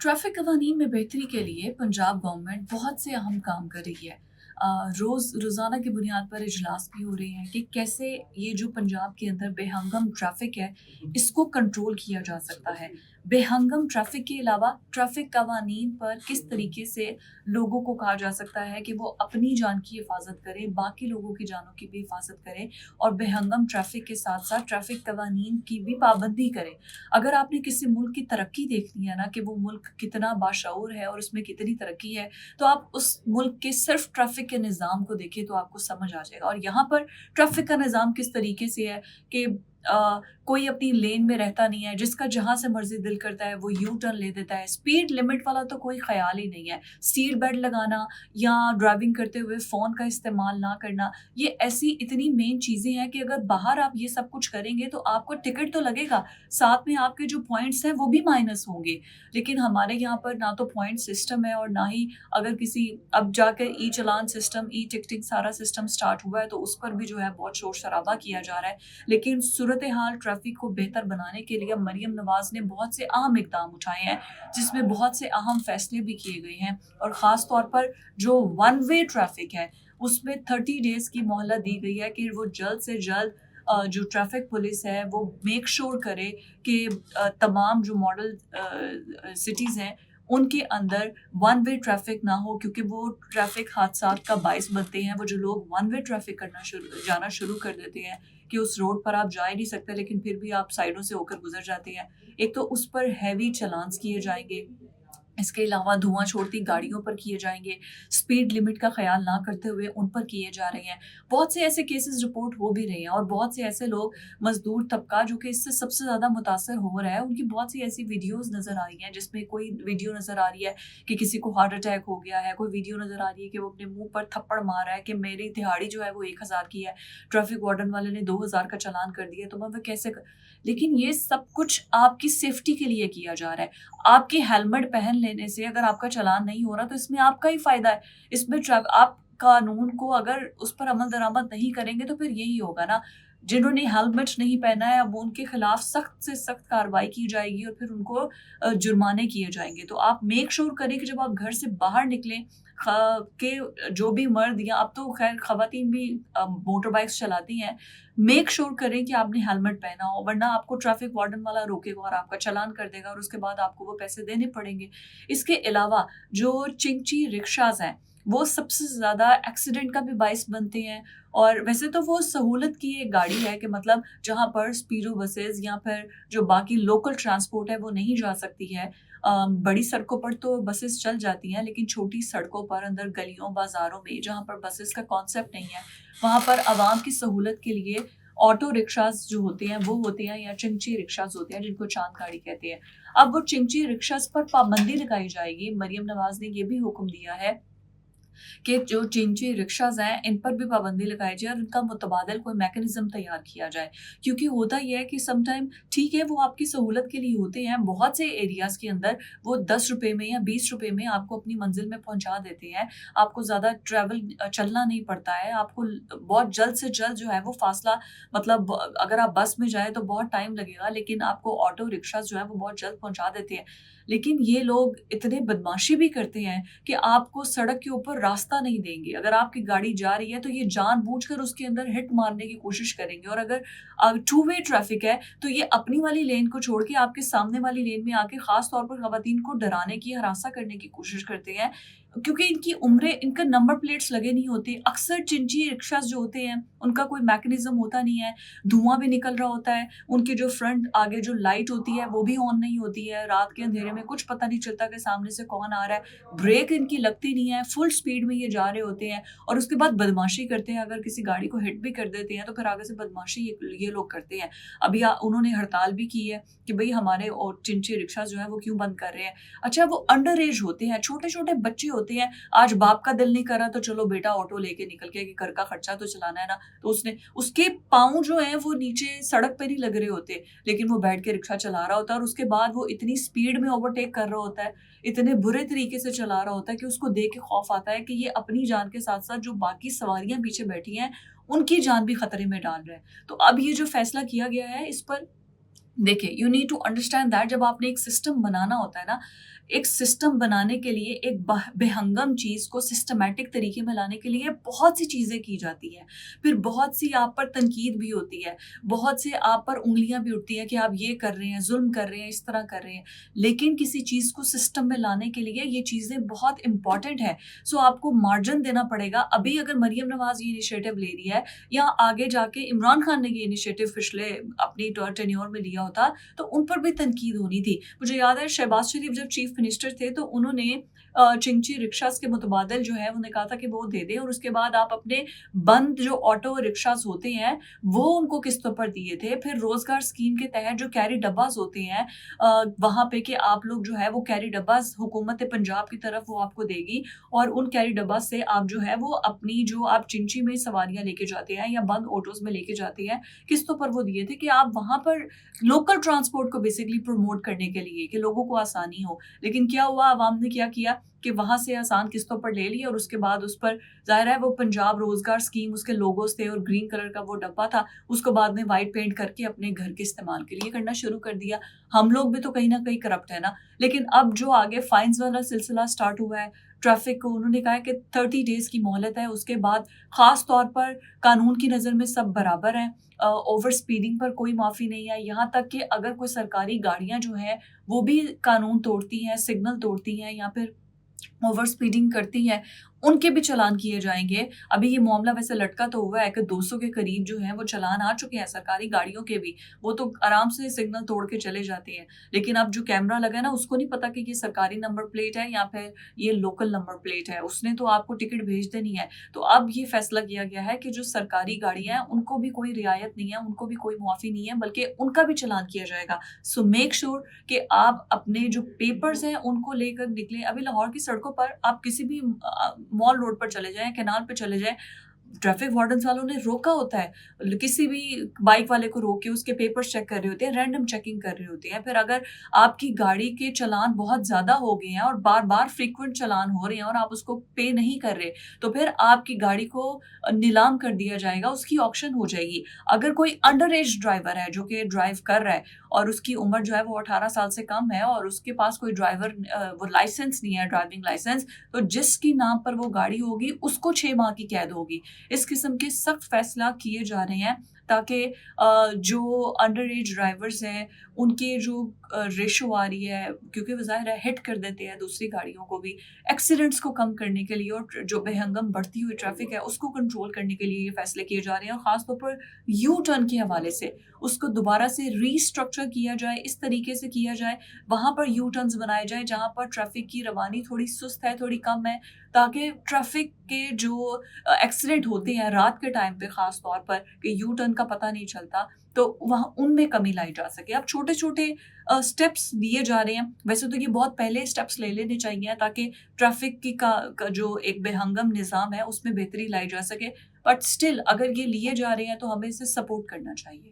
Traffic कवानीन में बेहतरी के लिए पंजाब गवर्नमेंट बहुत से अहम काम कर रही है। रोज़ाना की बुनियाद पर इजलास भी हो रहे हैं कि कैसे ये जो पंजाब के अंदर बेहंगम ट्रैफिक है, इसको कंट्रोल किया जा सकता है। बेहंगम ट्रैफिक के अलावा ट्रैफिक कवानीन पर किस तरीके से लोगों को कहा जा सकता है कि वो अपनी जान की हिफाजत करें, बाकी लोगों की जानों की भी हिफाजत करें और बेहंगम ट्रैफिक के साथ-साथ ट्रैफिक कवानीन की भी पाबंदी करें। अगर आपने किसी मुल्क की तरक्की देखनी है ना कि वो मुल्क कितना बाशऊर है और उसमें कितनी तरक्की है, तो आप उस मुल्क के सिर्फ ट्रैफिक के निज़ाम को देखिए तो आपको समझ आ जाएगा। और यहाँ पर ट्रैफिक का निज़ाम किस तरीके से है कि कोई अपनी लेन में रहता नहीं है, जिसका जहाँ से मर्ज़ी दिल करता है वो यू टर्न ले देता है। स्पीड लिमिट वाला तो कोई ख़्याल ही नहीं है। सीट बेल्ट लगाना या ड्राइविंग करते हुए फ़ोन का इस्तेमाल ना करना, ये ऐसी इतनी मेन चीज़ें हैं कि अगर बाहर आप ये सब कुछ करेंगे तो आपको टिकट तो लगेगा, साथ में आपके जो पॉइंट्स हैं वो भी माइनस होंगे। लेकिन हमारे यहाँ पर ना तो पॉइंट सिस्टम है और ना ही अगर किसी अब जाकर ई चालान सिस्टम, ई टिकटिंग सारा सिस्टम स्टार्ट हुआ है तो उस पर भी जो है बहुत शोर-शराबा किया जा रहा है। लेकिन सूरत-ए-हाल ट्रैफ़िक को बेहतर बनाने के लिए मरीम नवाज़ ने बहुत से अहम इक़दाम उठाए हैं, जिसमें बहुत से अहम फ़ैसले भी किए गए हैं और ख़ास तौर पर जो वन वे ट्रैफ़िक है, उसमें 30 डेज़ की मोहलत दी गई है कि वो जल्द से जल्द जो ट्रैफ़िक पुलिस है वो मेक श्योर करे कि तमाम जो मॉडल सिटीज़ हैं, उनके अंदर वन वे ट्रैफ़िक ना हो, क्योंकि वो ट्रैफ़िक हादसात का बाइस बनते हैं। वो जो लोग वन वे ट्रैफ़िक जाना शुरू कर देते हैं कि उस रोड पर आप जा ही नहीं सकते, लेकिन फिर भी आप साइडों से होकर गुज़र जाते हैं। एक तो उस पर हेवी चालान्स किए जाएँगे, इसके अलावा धुआँ छोड़ती गाड़ियों पर किए जाएँगे, स्पीड लिमिट का ख़्याल ना करते हुए उन पर किए जा रहे हैं। बहुत से ऐसे केसेज़ रिपोर्ट हो भी रहे हैं और बहुत से ऐसे लोग, मज़दूर तबका जो कि इससे सबसे ज़्यादा मुतासर हो रहा है, उनकी बहुत सी ऐसी वीडियोज़ नज़र आ रही हैं, जिसमें कोई वीडियो नज़र आ रही है कि किसी को हार्ट अटैक हो गया है, कोई वीडियो नज़र आ रही है कि वो अपने मुँह पर थप्पड़ मार रहा है कि मेरी दिहाड़ी जो है वो 1000 की है, ट्रैफ़िक वार्डन वाले ने 2000 का चालान कर दिया, तो मैं वो कैसे क लेकिन ये सब कुछ आपकी सेफ्टी के लिए किया जा रहा है। आपके हेलमेट पहन लेने से अगर आपका चालान नहीं हो रहा तो इसमें आपका ही फ़ायदा है। इसमें आप कानून को अगर उस पर अमल-दरामद नहीं करेंगे तो फिर यही होगा ना। जिन्होंने हेलमेट नहीं पहना है, अब उनके खिलाफ सख्त से सख्त कार्रवाई की जाएगी और फिर उनको जुर्माने किए जाएँगे। तो आप मेक श्योर करें कि जब आप घर से बाहर निकलें, ख के जो भी मर्द या अब तो ख़ैर ख़वातीन भी मोटर बाइक्स चलाती हैं, मेक श्योर करें कि आपने हेलमेट पहना हो, वरना आपको ट्रैफिक वार्डन वाला रोकेगा और आपका चालान कर देगा और उसके बाद आपको वो पैसे देने पड़ेंगे। इसके अलावा जो चिंची रिक्शाज़ हैं, वो सबसे ज़्यादा एक्सीडेंट का भी बाइस बनते हैं और वैसे तो वो सहूलत की एक गाड़ी है कि मतलब जहाँ पर स्पीडो बसेज़ या फिर जो बाकी लोकल ट्रांसपोर्ट है वो नहीं जा सकती है। बड़ी सड़कों पर तो बसेज़ चल जाती हैं, लेकिन छोटी सड़कों पर अंदर गलियों, बाज़ारों में जहाँ पर बसेज़ का कॉन्सेप्ट नहीं है, वहाँ पर आवाम की सहूलत के लिए ऑटो रिक्शाज़ जो होते हैं वो होते हैं या चिंची रिक्शाज़ होते हैं जिनको चांद गाड़ी कहते हैं। अब वो चिंची रिक्शाज़ पर पाबंदी लगाई जाएगी। मरीम नवाज़ ने ये भी हुक्म दिया है कि जो चिंची रिक्शाज़ हैं, इन पर भी पाबंदी लगाई जाए और इनका मुतबादल कोई मैकेनिज़्म तैयार किया जाए। क्योंकि होता ये है कि सम टाइम ठीक है, वो आपकी सहूलत के लिए होते हैं, बहुत से एरियाज़ के अंदर वो ₹10 में या ₹20 में आपको अपनी मंज़िल में पहुँचा देते हैं। आपको ज़्यादा चलना नहीं पड़ता है, आपको बहुत जल्द से जल्द जो है वो फ़ासला, मतलब अगर आप बस में जाएँ तो बहुत टाइम लगेगा, लेकिन आपको ऑटो रिक्शाज़ जो है वो बहुत जल्द पहुँचा देते हैं। लेकिन ये लोग इतने बदमाशी भी करते हैं कि आपको सड़क के ऊपर रास्ता नहीं देंगे। अगर आपकी गाड़ी जा रही है तो ये जानबूझकर उसके अंदर हिट मारने की कोशिश करेंगे और अगर टू वे ट्रैफिक है तो ये अपनी वाली लेन को छोड़ के आपके सामने वाली लेन में आके ख़ास तौर पर ख़वातीन को डराने की, हरासा करने की कोशिश करते हैं। क्योंकि इनकी उम्रें, इनका नंबर प्लेट्स लगे नहीं होते। अक्सर चिंची रिक्शाज़ जो होते हैं उनका कोई मैकेनिज़्म होता नहीं है, धुआँ भी निकल रहा होता है, उनकी जो फ्रंट आगे जो लाइट होती है वो भी ऑन नहीं होती है, रात के अंधेरे में कुछ पता नहीं चलता कि सामने से कौन आ रहा है, ब्रेक इनकी लगती नहीं है, फुल स्पीड में ये जा रहे होते हैं और उसके बाद बदमाशी करते हैं। अगर किसी गाड़ी को हिट भी कर देते हैं तो फिर आगे से बदमाशी ये लोग करते हैं। अभी उन्होंने हड़ताल भी की है कि भई हमारे और चिंची रिक्शा जो है वो क्यों बंद कर रहे हैं। अच्छा, वो अंडर एज होते हैं, छोटे-छोटे बच्चे होते हैं, आज बाप का दिल नहीं कर रहा तो चलो बेटा ऑटो लेके निकल के कि घर का खर्चा तो चलाना है ना, तो उसके पाँव जो हैं वो नीचे सड़क पे नहीं लग रहे होते, लेकिन वो बैठ के रिक्शा चला रहा होता है और उसके बाद वो इतनी स्पीड में ओवरटेक कर रहा होता है, इतने बुरे तरीके से चला रहा होता है कि उसको देख के खौफ आता है कि ये अपनी जान के साथ-साथ जो बाकी सवारियाँ पीछे बैठी हैं, उनकी जान भी खतरे में डाल रहा है। तो अब ये जो फैसला किया गया है इस पर देखिए, you need to understand that जब आपने एक सिस्टम बनाना होता है ना, ایک سسٹم بنانے کے لیے، ایک بے ہنگم چیز کو سسٹمیٹک طریقے میں لانے کے لیے بہت سی چیزیں کی جاتی ہیں، پھر بہت سی آپ پر تنقید بھی ہوتی ہے، بہت سے آپ پر انگلیاں بھی اٹھتی ہیں کہ آپ یہ کر رہے ہیں، ظلم کر رہے ہیں، اس طرح کر رہے ہیں، لیکن کسی چیز کو سسٹم میں لانے کے لیے یہ چیزیں بہت امپورٹنٹ ہیں. سو آپ کو مارجن دینا پڑے گا. ابھی اگر مریم نواز یہ انیشیٹو لے رہی ہے یا آگے جا کے عمران خان نے یہ انیشیٹو پچھلے اپنی ٹینیور میں لیا ہوتا تو ان پر بھی تنقید ہونی تھی. مجھے یاد ہے شہباز شریف جب چیف منسٹر تھے تو انہوں نے چنگچی رکشاز کے متبادل جو ہے انہوں نے کہا تھا کہ وہ دے دیں، اور اس کے بعد آپ اپنے بند جو آٹو رکشاز ہوتے ہیں وہ ان کو قسطوں پر دیے تھے. پھر روزگار اسکیم کے تحت جو کیری ڈباز ہوتے ہیں وہاں پہ کہ آپ لوگ جو ہے وہ کیری ڈباز حکومت پنجاب کی طرف وہ آپ کو دے گی، اور ان کیری ڈباز سے آپ جو ہے وہ اپنی جو آپ چنچی میں سواریاں لے کے جاتے ہیں یا بند آٹوز میں لے کے جاتے ہیں قسطوں پر وہ دیے تھے کہ آپ وہاں پر لوکل ٹرانسپورٹ کو بیسکلی پروموٹ کرنے کے لیے کہ لوگوں کو آسانی ہو. لیکن کیا ہوا، عوام نے کیا کیا کہ وہاں سے آسان قسطوں پر لے لی، اور اس کے بعد اس پر ظاہر ہے وہ پنجاب روزگار اسکیم اس کے لوگوز تھے اور گرین کلر کا وہ ڈبہ تھا، اس کو بعد میں وائٹ پینٹ کر کے اپنے گھر کے استعمال کے لیے کرنا شروع کر دیا. ہم لوگ بھی تو کہیں نہ کہیں کرپٹ ہے نا. لیکن اب جو آگے فائنز والا سلسلہ سٹارٹ ہوا ہے، ٹریفک کو انہوں نے کہا ہے کہ 30 ڈیز کی مہلت ہے، اس کے بعد خاص طور پر قانون کی نظر میں سب برابر ہیں، اوور سپیڈنگ پر کوئی معافی نہیں ہے. یہاں تک کہ اگر کوئی سرکاری گاڑیاں جو ہیں وہ بھی قانون توڑتی ہیں، سگنل توڑتی ہیں یا پھر اوور سپیڈنگ کرتی ہیں، ان کے بھی چلان کیے جائیں گے. ابھی یہ معاملہ ویسے لٹکا تو ہوا ہے کہ 200 کے قریب جو ہیں وہ چلان آ چکے ہیں سرکاری گاڑیوں کے بھی، وہ تو آرام سے سگنل توڑ کے چلے جاتے ہیں. لیکن اب جو کیمرہ لگا ہے نا اس کو نہیں پتا کہ یہ سرکاری نمبر پلیٹ ہے یا پھر یہ لوکل نمبر پلیٹ ہے، اس نے تو آپ کو ٹکٹ بھیج دینی ہے. تو اب یہ فیصلہ کیا گیا ہے کہ جو سرکاری گاڑیاں ہیں ان کو بھی کوئی رعایت نہیں ہے، ان کو بھی کوئی معافی نہیں ہے، بلکہ ان کا بھی چلان کیا جائے گا. سو میک شیور کہ آپ اپنے جو پیپرز ہیں ان کو لے کر نکلیں. ابھی لاہور کی سڑکوں پر آپ کسی بھی مال روڈ پر چلے جائیں، کینال پہ چلے جائیں، ٹریفک وارڈنز والوں نے روکا ہوتا ہے، کسی بھی بائک والے کو روک کے اس کے پیپرز چیک کر رہے ہوتے ہیں، رینڈم چیکنگ کر رہے ہوتے ہیں. پھر اگر آپ کی گاڑی کے چلان بہت زیادہ ہو گئے ہیں اور بار بار فریکوینٹ چلان ہو رہے ہیں اور آپ اس کو پے نہیں کر رہے تو پھر آپ کی گاڑی کو نیلام کر دیا جائے گا، اس کی آکشن ہو جائے گی. اگر کوئی انڈر ایج ڈرائیور ہے جو کہ ڈرائیو کر رہا ہے اور اس کی عمر جو ہے وہ 18 سال سے کم ہے اور اس کے پاس کوئی ڈرائیور وہ لائسنس نہیں ہے، ڈرائیونگ لائسنس، تو جس کی نام پر وہ گاڑی ہوگی اس کو 6 ماہ کی قید ہوگی. اس قسم کے سخت فیصلہ کیے جا رہے ہیں تاکہ جو انڈر ایج ڈرائیورز ہیں ان کے جو ریشو آ رہی ہے، کیونکہ وہ ظاہر ہے ہٹ کر دیتے ہیں دوسری گاڑیوں کو بھی، ایکسیڈنٹس کو کم کرنے کے لیے اور جو بے ہنگم بڑھتی ہوئی ٹریفک ہے اس کو کنٹرول کرنے کے لیے یہ فیصلے کیے جا رہے ہیں. اور خاص طور پر یو ٹرن کے حوالے سے اس کو دوبارہ سے ری اسٹرکچر کیا جائے، اس طریقے سے کیا جائے وہاں پر یو ٹرنز بنائے جائیں جہاں پر ٹریفک کی روانی تھوڑی سست ہے، تھوڑی کم ہے، تاکہ ٹریفک کے جو ایکسیڈنٹ ہوتے ہیں رات کے ٹائم پہ خاص طور پر کہ یو ٹرن کا پتہ نہیں چلتا تو وہاں ان میں کمی لائی جا سکے. اب چھوٹے چھوٹے اسٹیپس لیے جا رہے ہیں، ویسے تو یہ بہت پہلے اسٹیپس لے لینے چاہیے تاکہ ٹریفک کی کا جو ایک بے ہنگم نظام ہے اس میں بہتری لائی جا سکے. بٹ اسٹل اگر یہ لیے جا رہے ہیں تو ہمیں اسے سپورٹ کرنا چاہیے.